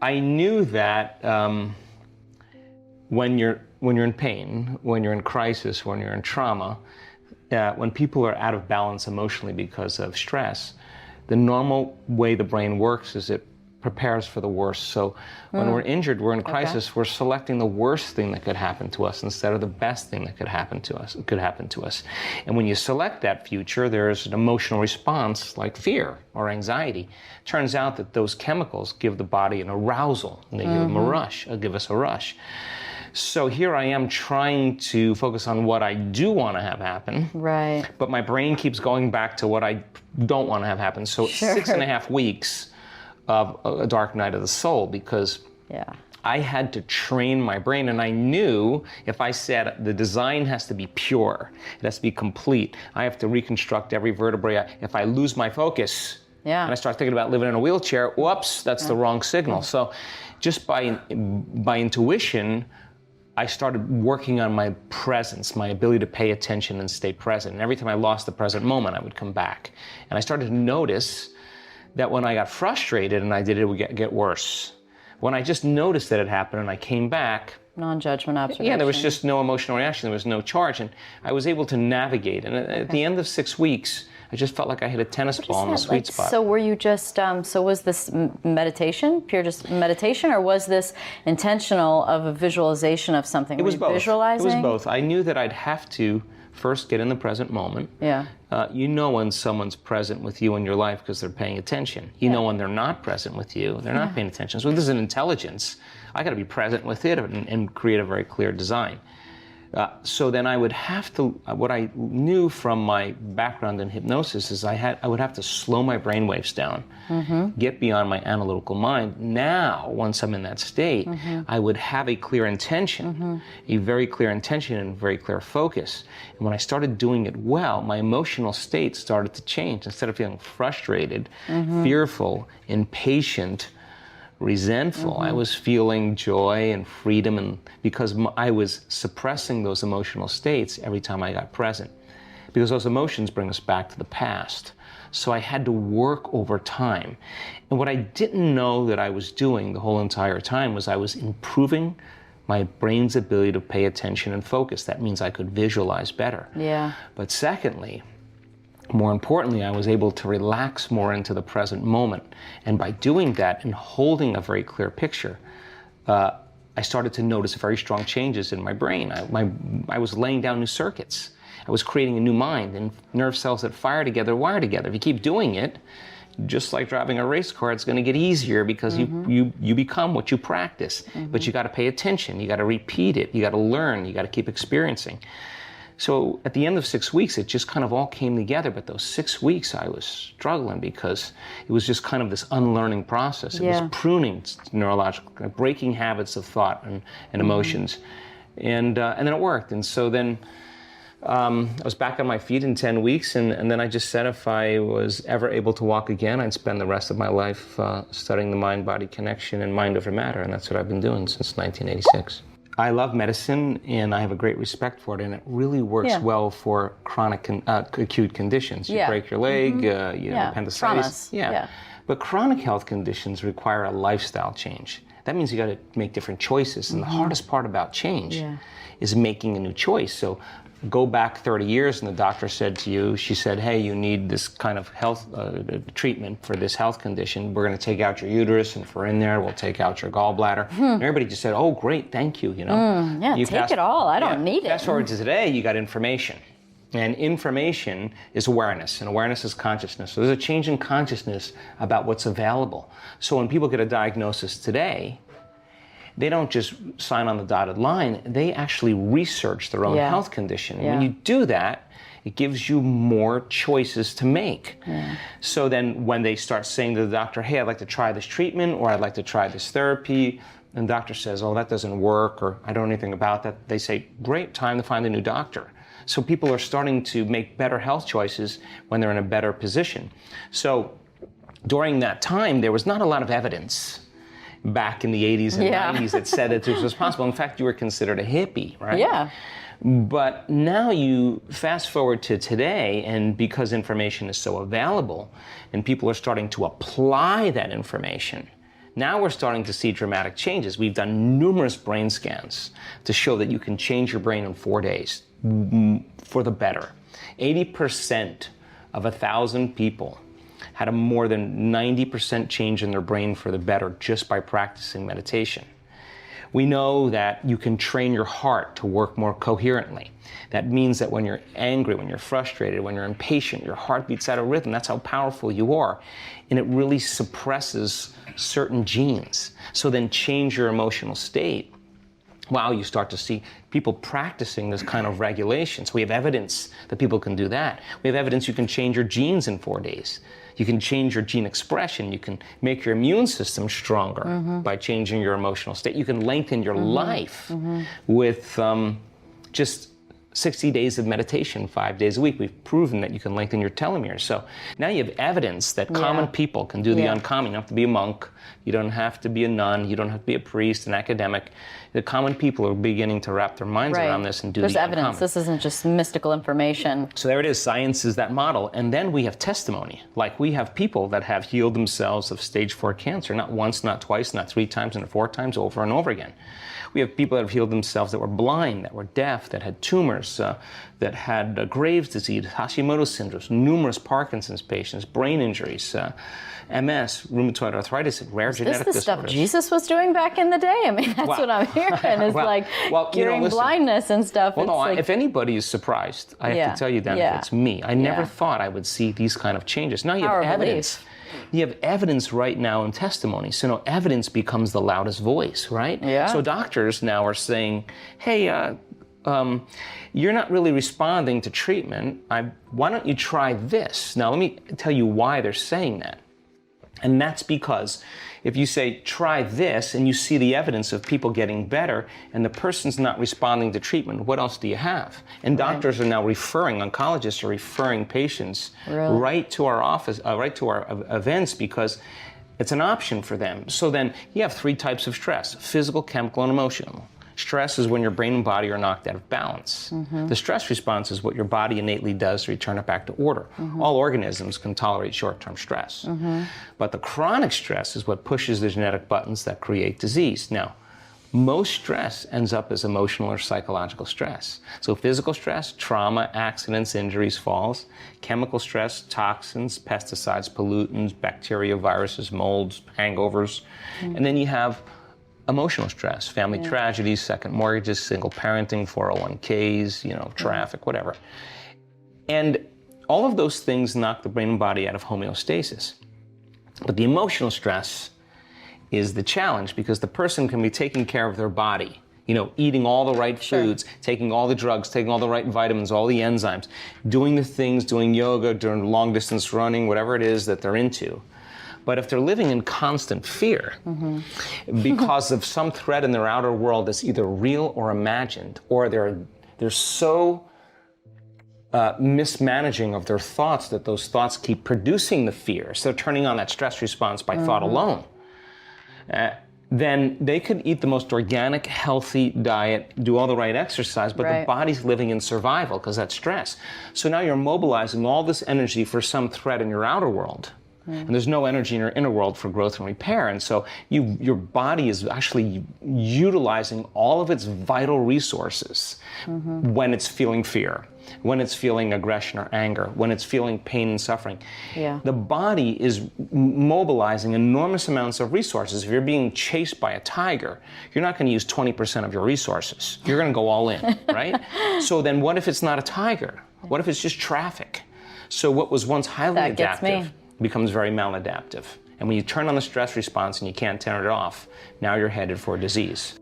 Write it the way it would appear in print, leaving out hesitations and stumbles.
I knew that when you're in pain, when you're in crisis, when you're in trauma, when people are out of balance emotionally because of stress, the normal way the brain works is it prepares for the worst. So when we're injured, we're in crisis, we're selecting the worst thing that could happen to us instead of the best thing that could happen to us. And when you select that future, there's an emotional response like fear or anxiety. Turns out that those chemicals give the body an arousal, and they give them a rush, give us a rush. So here I am trying to focus on what I do want to have happen. Right. But my brain keeps going back to what I don't want to have happen. So Sure. 6.5 weeks of a dark night of the soul, because I had to train my brain, and I knew if I said the design has to be pure, it has to be complete, I have to reconstruct every vertebrae. If I lose my focus and I start thinking about living in a wheelchair, whoops, that's the wrong signal. So just by intuition, I started working on my presence, my ability to pay attention and stay present. And every time I lost the present moment, I would come back. And I started to notice that when I got frustrated and I did it, would get worse. When I just noticed that it happened and I came back, non-judgment observation. Yeah, there was just no emotional reaction. There was no charge, and I was able to navigate. And at the end of 6 weeks, I just felt like I hit a tennis ball in the sweet spot. So were you just, so was this meditation, pure just meditation, or was this intentional of a visualization of something? It was both. Visualizing? It was both. I knew that I'd have to first get in the present moment. Yeah. You know when someone's present with you in your life because they're paying attention. You know when they're not present with you, they're not paying attention. So this is an intelligence. I got to be present with it and create a very clear design. So then I would have to, what I knew from my background in hypnosis is I would have to slow my brain waves down, get beyond my analytical mind. Now, once I'm in that state, I would have a clear intention, a very clear intention and very clear focus. And when I started doing it well, my emotional state started to change. Instead of feeling frustrated, fearful, impatient, resentful, I was feeling joy and freedom, and because I was suppressing those emotional states every time I got present, because those emotions bring us back to the past. So I had to work over time. And what I didn't know that I was doing the whole entire time was I was improving my brain's ability to pay attention and focus. That means I could visualize better. Yeah. But secondly, more importantly, I was able to relax more into the present moment. And by doing that and holding a very clear picture, I started to notice very strong changes in my brain. I was laying down new circuits. I was creating a new mind, and nerve cells that fire together wire together. If you keep doing it, just like driving a race car, it's going to get easier because you become what you practice. But you got to pay attention. You got to repeat it. You got to learn. You got to keep experiencing. So at the end of 6 weeks, it just kind of all came together. But those 6 weeks, I was struggling because it was just kind of this unlearning process. It was pruning neurological, breaking habits of thought and emotions. And then it worked. And so then I was back on my feet in 10 weeks. And then I just said if I was ever able to walk again, I'd spend the rest of my life studying the mind-body connection and mind over matter. And that's what I've been doing since 1986. I love medicine, and I have a great respect for it, and it really works well for chronic, acute conditions. You break your leg, you know, appendicitis. But chronic health conditions require a lifestyle change. That means you got to make different choices, and the hardest part about change is making a new choice. So go back 30 years and the doctor said to you, she said, hey, you need this kind of health treatment for this health condition. We're going to take out your uterus, and if we're in there, we'll take out your gallbladder. And everybody just said, oh, great, thank you, you know. You take it all. I don't need it. Fast forward to today, you got information. And information is awareness, and awareness is consciousness. So there's a change in consciousness about what's available. So when people get a diagnosis today, they don't just sign on the dotted line, they actually research their own health condition. And when you do that, it gives you more choices to make. So then when they start saying to the doctor, hey, I'd like to try this treatment, or I'd like to try this therapy, and the doctor says, oh, that doesn't work, or I don't know anything about that, they say, great, time to find a new doctor. So people are starting to make better health choices when they're in a better position. So during that time, there was not a lot of evidence back in the 80s and 90s that said that this was possible. In fact, you were considered a hippie, right? Yeah. But now you fast forward to today, and because information is so available and people are starting to apply that information, Now we're starting to see dramatic changes. We've done numerous brain scans to show that you can change your brain in 4 days for the better. 80% of 1,000 people had a more than 90% change in their brain for the better just by practicing meditation. We know that you can train your heart to work more coherently. That means that when you're angry, when you're frustrated, when you're impatient, your heart beats out of rhythm. That's how powerful you are. And it really suppresses certain genes. So then change your emotional state. Wow, you start to see people practicing this kind of regulation. So we have evidence that people can do that. We have evidence you can change your genes in 4 days. You can change your gene expression. You can make your immune system stronger by changing your emotional state. You can lengthen your life with just 60 days of meditation, 5 days a week. We've proven that you can lengthen your telomeres. So now you have evidence that common people can do the uncommon. You don't have to be a monk. You don't have to be a nun. You don't have to be a priest, an academic. The common people are beginning to wrap their minds around this and do the uncommon. There's evidence. This isn't just mystical information. So there it is. Science is that model. And then we have testimony. Like we have people that have healed themselves of stage 4 cancer, not once, not twice, not 3 times, and 4 times, over and over again. We have people that have healed themselves that were blind, that were deaf, that had tumors, that had Graves' disease, Hashimoto's syndrome, numerous Parkinson's patients, brain injuries, MS, rheumatoid arthritis, rare genetic disorders. This is the stuff Jesus was doing back in the day? I mean, that's what I'm hearing, is curing blindness and stuff. Well, no, if anybody is surprised, I have to tell you, Dan, it's me. I never thought I would see these kind of changes. Now you have evidence. You have evidence right now in testimony. So now evidence becomes the loudest voice, right? Yeah. So doctors now are saying, hey, you're not really responding to treatment. Why don't you try this? Now let me tell you why they're saying that. And that's because if you say, try this, and you see the evidence of people getting better, and the person's not responding to treatment, what else do you have? And doctors are now oncologists are referring patients right to our office, right to our events, because it's an option for them. So then you have 3 types of stress: physical, chemical, and emotional. Stress is when your brain and body are knocked out of balance. The stress response is what your body innately does to return it back to order. All organisms can tolerate short-term stress. But the chronic stress is what pushes the genetic buttons that create disease. Now, most stress ends up as emotional or psychological stress. So physical stress, trauma, accidents, injuries, falls. Chemical stress, toxins, pesticides, pollutants, bacteria, viruses, molds, hangovers. And then you have emotional stress, family tragedies, second mortgages, single parenting, 401ks, traffic, whatever. And all of those things knock the brain and body out of homeostasis. But the emotional stress is the challenge, because the person can be taking care of their body, eating all the right foods, taking all the drugs, taking all the right vitamins, all the enzymes, doing the things, doing yoga, doing long distance running, whatever it is that they're into. But if they're living in constant fear because of some threat in their outer world that's either real or imagined, or they're so mismanaging of their thoughts that those thoughts keep producing the fear, so they're turning on that stress response by thought alone, then they could eat the most organic, healthy diet, do all the right exercise, but the body's living in survival because that's stress. So now you're mobilizing all this energy for some threat in your outer world. And there's no energy in your inner world for growth and repair. And so your body is actually utilizing all of its vital resources when it's feeling fear, when it's feeling aggression or anger, when it's feeling pain and suffering. The body is mobilizing enormous amounts of resources. If you're being chased by a tiger, you're not going to use 20% of your resources. You're going to go all in, right? So then what if it's not a tiger? What if it's just traffic? So what was once highly adaptive becomes very maladaptive. And when you turn on the stress response and you can't turn it off, now you're headed for disease.